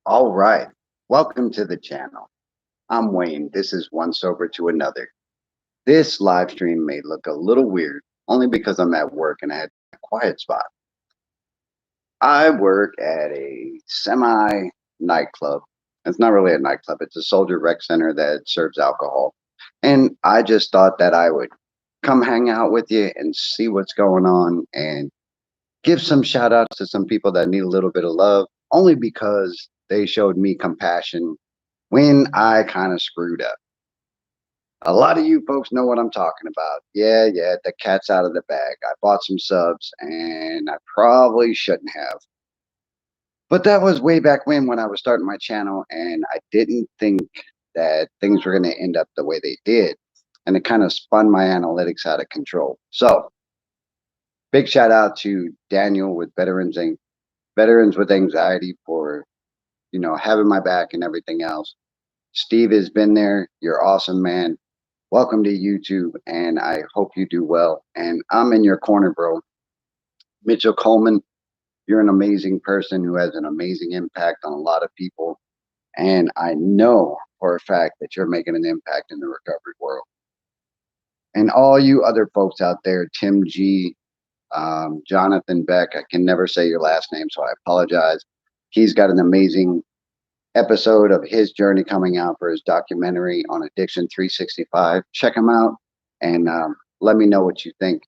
All right. Welcome to the channel. I'm Wayne. This is One Sober to Another. This live stream may look a little weird only because I'm at work and I had a quiet spot. I work at a semi nightclub. It's not really a nightclub, it's a soldier rec center that serves alcohol. And I just thought that I would come hang out with you and see what's going on and give some shout outs to some people that need a little bit of love only because they showed me compassion when I kind of screwed up. A lot of you folks know what I'm talking about. Yeah, the cat's out of the bag. I bought some subs and I probably shouldn't have. But that was way back when I was starting my channel and I didn't think that things were going to end up the way they did. And it kind of spun my analytics out of control. So, big shout out to Daniel with Veterans with Anxiety for, having my back and everything else. Steve has been there. You're awesome, man. Welcome to YouTube, and I hope you do well. And I'm in your corner, bro. Mitchell Coleman, you're an amazing person who has an amazing impact on a lot of people. And I know for a fact that you're making an impact in the recovery world. And all you other folks out there, Tim G, Jonathan Beck, I can never say your last name, so I apologize. He's got an amazing episode of his journey coming out for his documentary on Addiction 365. Check him out and let me know what you think.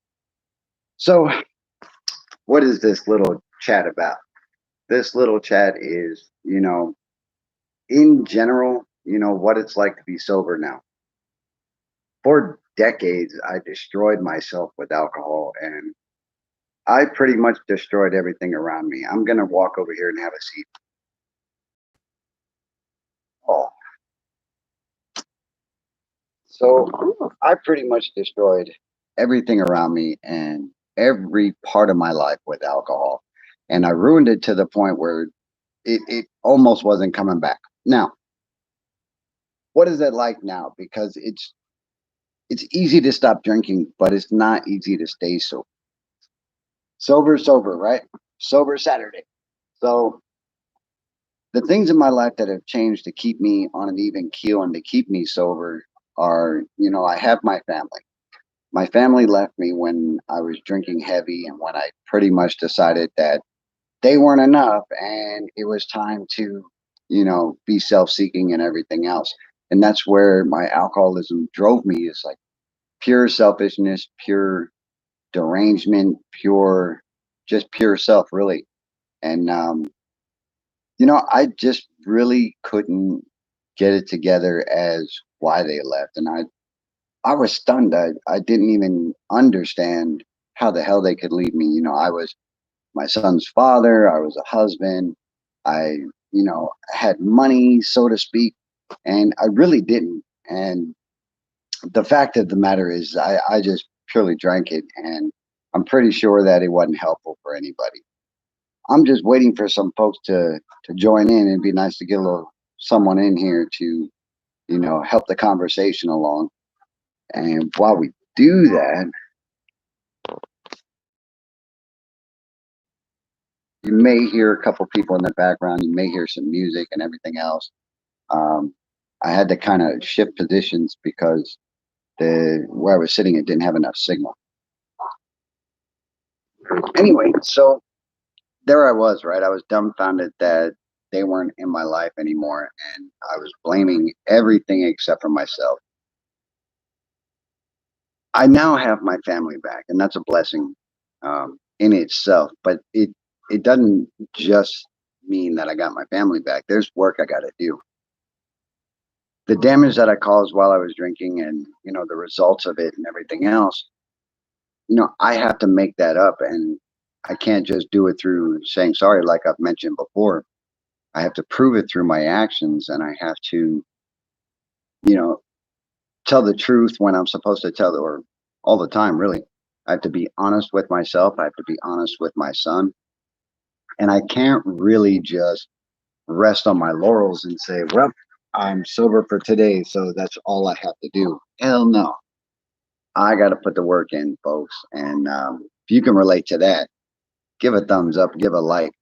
So, what is this little chat about? This little chat is, in general, what it's like to be sober now. For decades, I destroyed myself with alcohol and I pretty much destroyed everything around me. I'm going to walk over here and have a seat. Oh, so I pretty much destroyed everything around me and every part of my life with alcohol. And I ruined it to the point where it almost wasn't coming back. Now, what is it like now? Because it's easy to stop drinking, but it's not easy to stay sober. Sober, right? Sober Saturday. So the things in my life that have changed to keep me on an even keel and to keep me sober are, I have my family. My family left me when I was drinking heavy and when I pretty much decided that they weren't enough and it was time to, be self-seeking and everything else. And that's where my alcoholism drove me, is like pure selfishness, pure derangement, just pure self, really. And, I just really couldn't get it together as why they left. And I was stunned. I didn't even understand how the hell they could leave me. I was my son's father, I was a husband, I, had money, so to speak, and I really didn't. And the fact of the matter is, I just purely drank it, and I'm pretty sure that it wasn't helpful for anybody. I'm just waiting for some folks to join in. It'd be nice to get a little someone in here to, help the conversation along. And while we do that, you may hear a couple people in the background. You may hear some music and everything else. Um, I had to kind of shift positions because the where I was sitting, it didn't have enough signal. Anyway, so there I was, right? I was dumbfounded that they weren't in my life anymore, and I was blaming everything except for myself. I now have my family back, and that's a blessing in itself. But it doesn't just mean that I got my family back. There's work I got to do. The damage that I caused while I was drinking, and the results of it, and everything else. I have to make that up, and I can't just do it through saying sorry, like I've mentioned before. I have to prove it through my actions, and I have to, you know, tell the truth when I'm supposed to tell it, or all the time, really. I have to be honest with myself. I have to be honest with my son. And I can't really just rest on my laurels and say, well, I'm sober for today, so that's all I have to do. Hell no. I got to put the work in, folks. And if you can relate to that, give a thumbs up, give a like.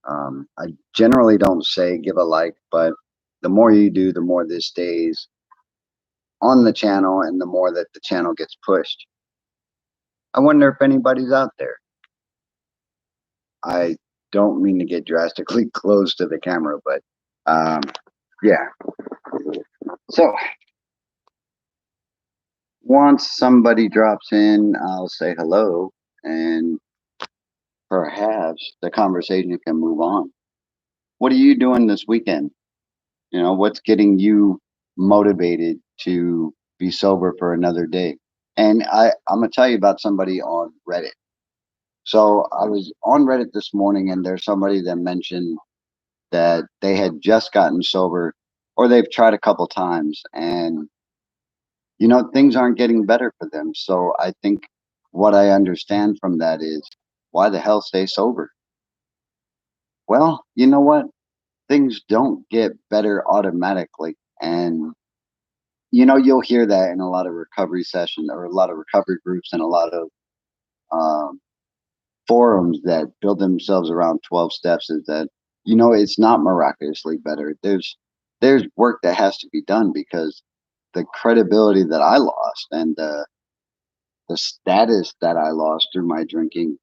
I generally don't say give a like, but the more you do, the more this stays on the channel and the more that the channel gets pushed. I wonder if anybody's out there. I don't mean to get drastically close to the camera, but um, yeah. So once somebody drops in, I'll say hello and perhaps the conversation can move on. What are you doing this weekend? What's getting you motivated to be sober for another day? And I'm gonna tell you about somebody on Reddit. So I was on Reddit this morning, and there's somebody that mentioned that they had just gotten sober, or they've tried a couple times, and things aren't getting better for them. So I think what I understand from that is, why the hell stay sober? Well, you know what? Things don't get better automatically, and you'll hear that in a lot of recovery sessions or a lot of recovery groups and a lot of um, forums that build themselves around 12 steps, is that it's not miraculously better. There's work that has to be done, because the credibility that I lost and the status that I lost through my drinking,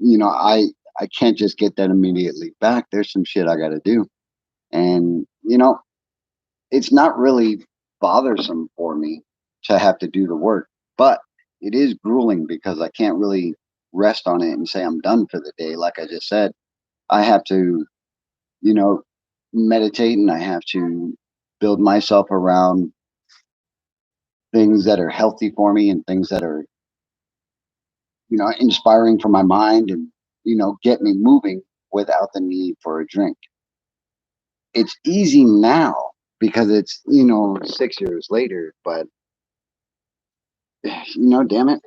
I can't just get that immediately back. There's some shit I got to do. And it's not really bothersome for me to have to do the work, but it is grueling, because I can't really rest on it and say I'm done for the day. Like I just said, I have to, you know, meditate, and I have to build myself around things that are healthy for me and things that are, inspiring for my mind, and, get me moving without the need for a drink. It's easy now because it's, 6 years later, but damn it,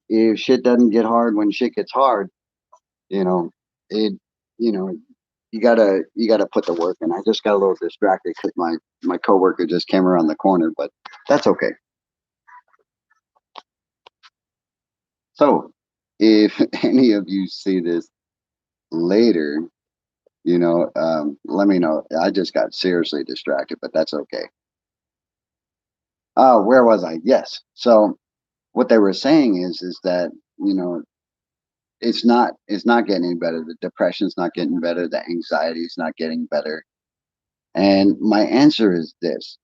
if shit doesn't get hard when shit gets hard, you know, it, you know, you gotta put the work in. I just got a little distracted because my coworker just came around the corner, but that's okay. So, if any of you see this later, let me know. I just got seriously distracted, but that's okay. Where was I? Yes. So, what they were saying is that you know it's not getting any better. The depression's not getting better. The anxiety's not getting better. And my answer is this: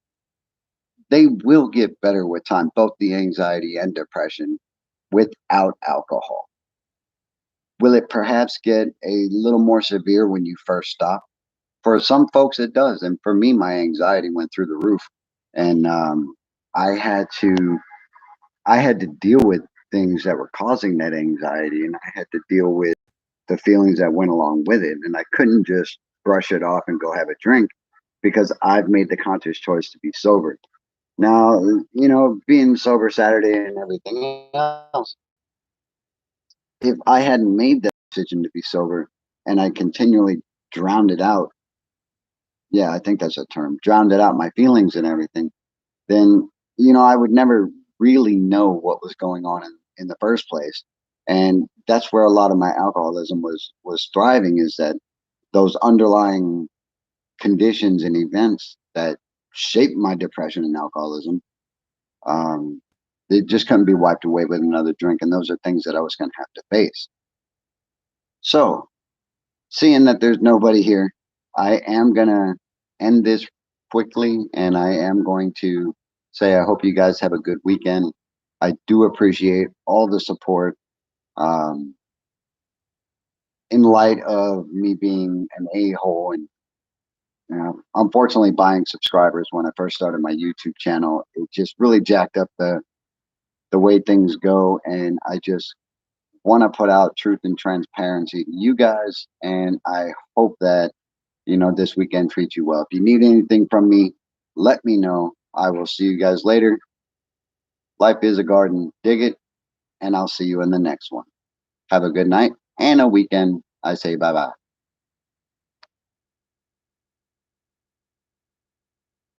they will get better with time, both the anxiety and depression, without alcohol. Will it perhaps get a little more severe when you first stop? For some folks, it does. And for me, my anxiety went through the roof. And I had to I had to deal with things that were causing that anxiety, and I had to deal with the feelings that went along with it. And I couldn't just brush it off and go have a drink, because I've made the conscious choice to be sober. Now, being sober Saturday and everything else, if I hadn't made that decision to be sober and I continually drowned it out, yeah, I think that's a term, drowned it out, my feelings and everything, then, I would never really know what was going on in the first place. And that's where a lot of my alcoholism was thriving, is that those underlying conditions and events that shaped my depression and alcoholism, um, it just couldn't be wiped away with another drink. And those are things that I was going to have to face. So, seeing that there's nobody here, I am going to end this quickly, and I am going to say I hope you guys have a good weekend. I do appreciate all the support. Um, in light of me being an a-hole and unfortunately buying subscribers when I first started my YouTube channel, it just really jacked up the way things go, and I just want to put out truth and transparency to you guys, and I hope that this weekend treats you well. If you need anything from me, let me know. I will see you guys later. Life is a garden, dig it, and I'll see you in the next one. Have a good night and a weekend. I say bye bye.